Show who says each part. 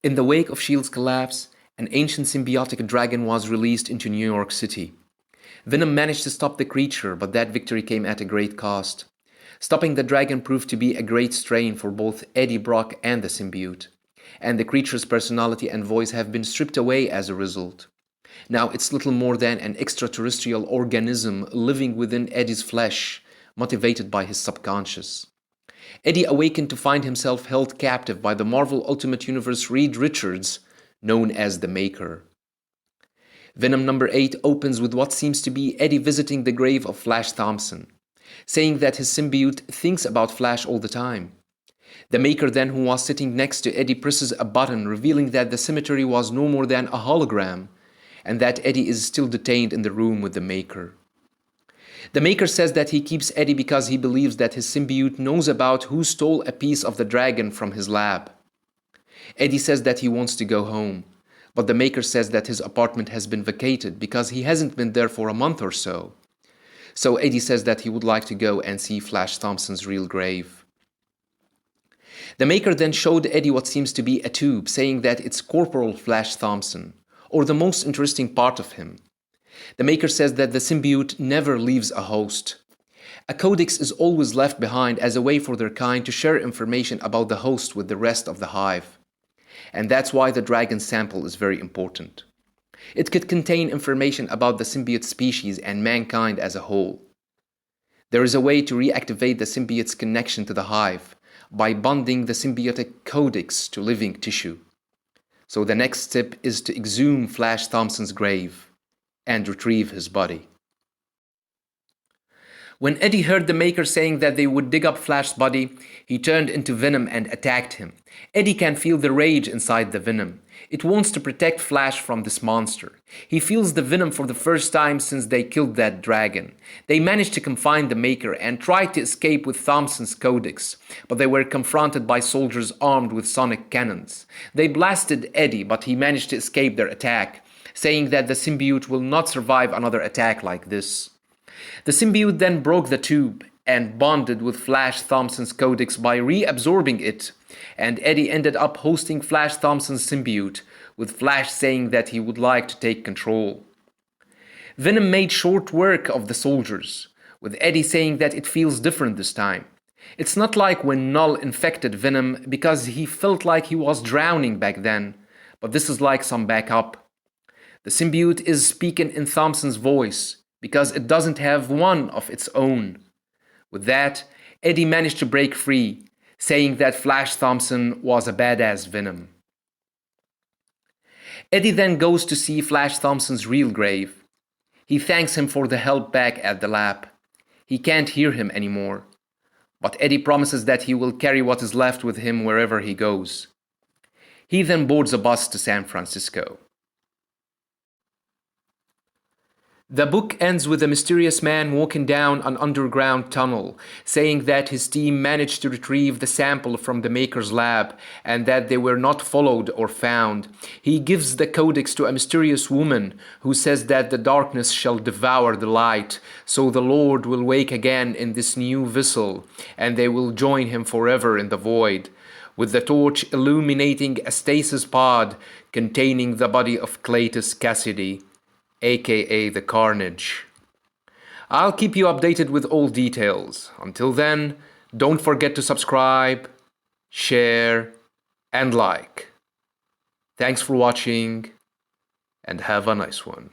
Speaker 1: In the wake of S.H.I.E.L.D's collapse, an ancient symbiotic dragon was released into New York City. Venom managed to stop the creature, but that victory came at a great cost. Stopping the dragon proved to be a great strain for both Eddie Brock and the symbiote, and the creature's personality and voice have been stripped away as a result. Now it's little more than an extraterrestrial organism living within Eddie's flesh, motivated by his subconscious. Eddie awakened to find himself held captive by the Marvel Ultimate Universe Reed Richards, known as the Maker. Venom number 8 opens with what seems to be Eddie visiting the grave of Flash Thompson, saying that his symbiote thinks about Flash all the time. The Maker then, who was sitting next to Eddie, presses a button revealing that the cemetery was no more than a hologram, and that Eddie is still detained in the room with the Maker. The Maker says that he keeps Eddie because he believes that his symbiote knows about who stole a piece of the dragon from his lab. Eddie says that he wants to go home, but the Maker says that his apartment has been vacated because he hasn't been there for a month or so. So Eddie says that he would like to go and see Flash Thompson's real grave. The Maker then showed Eddie what seems to be a tube, saying that it's Corporal Flash Thompson, or the most interesting part of him. The Maker says that the symbiote never leaves a host. A codex is always left behind as a way for their kind to share information about the host with the rest of the hive. And that's why the dragon sample is very important. It could contain information about the symbiote species and mankind as a whole. There is a way to reactivate the symbiote's connection to the hive by bonding the symbiotic codex to living tissue. So the next step is to exhume Flash Thompson's grave and retrieve his body. When Eddie heard the Maker saying that they would dig up Flash's body, he turned into Venom and attacked him. Eddie can feel the rage inside the Venom. It wants to protect Flash from this monster. He feels the Venom for the first time since they killed that dragon. They managed to confine the Maker and tried to escape with Thompson's codex, but they were confronted by soldiers armed with sonic cannons. They blasted Eddie, but he managed to escape their attack, saying that the symbiote will not survive another attack like this. The symbiote then broke the tube and bonded with Flash Thompson's codex by reabsorbing it, and Eddie ended up hosting Flash Thompson's symbiote, with Flash saying that he would like to take control. Venom made short work of the soldiers, with Eddie saying that it feels different this time. It's not like when Null infected Venom because he felt like he was drowning back then, but this is like some backup. The symbiote is speaking in Thompson's voice, because it doesn't have one of its own. With that, Eddie managed to break free, saying that Flash Thompson was a badass Venom. Eddie then goes to see Flash Thompson's real grave. He thanks him for the help back at the lab. He can't hear him anymore, but Eddie promises that he will carry what is left with him wherever he goes. He then boards a bus to San Francisco. The book ends with a mysterious man walking down an underground tunnel, saying that his team managed to retrieve the sample from the Maker's lab and that they were not followed or found. He gives the codex to a mysterious woman who says that the darkness shall devour the light, so the Lord will wake again in this new vessel, and they will join him forever in the void, with the torch illuminating a stasis pod containing the body of Cletus Kasady, aka the Carnage. I'll keep you updated with all details. Until then, don't forget to subscribe, share, and like. Thanks for watching, and have a nice one.